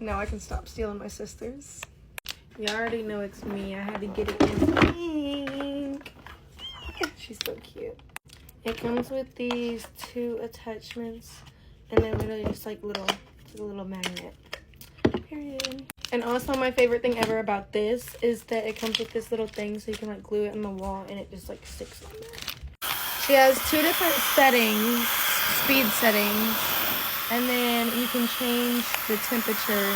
Now I can stop stealing my sister's. You already know it's me. I had to get it in pink. She's so cute. It comes with these 2 attachments, and then literally just like a little magnet. Period. And also my favorite thing ever about this is that it comes with this little thing so you can like glue it in the wall and it just like sticks on there. She has 2 different settings, speed settings, and then you can change the temperature.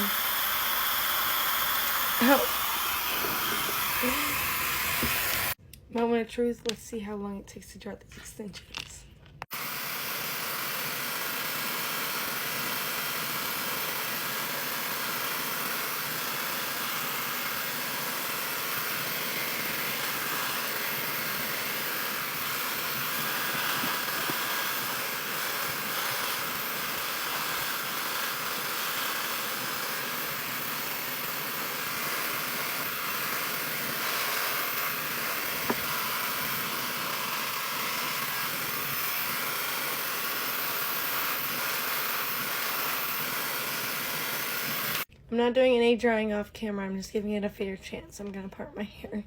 Moment of truth, let's see how long it takes to draw these extensions. I'm not doing any drawing off camera, I'm just giving it a fair chance. I'm gonna part my hair.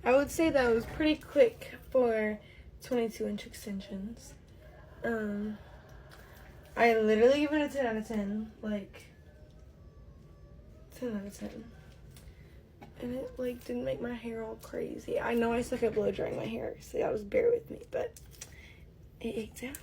I would say that was pretty quick for 22-inch extensions. I literally give it a 10 out of 10. Like, 10 out of 10. And it, like, didn't make my hair all crazy. I know I suck at blow drying my hair, so y'all just bear with me, but it ate out.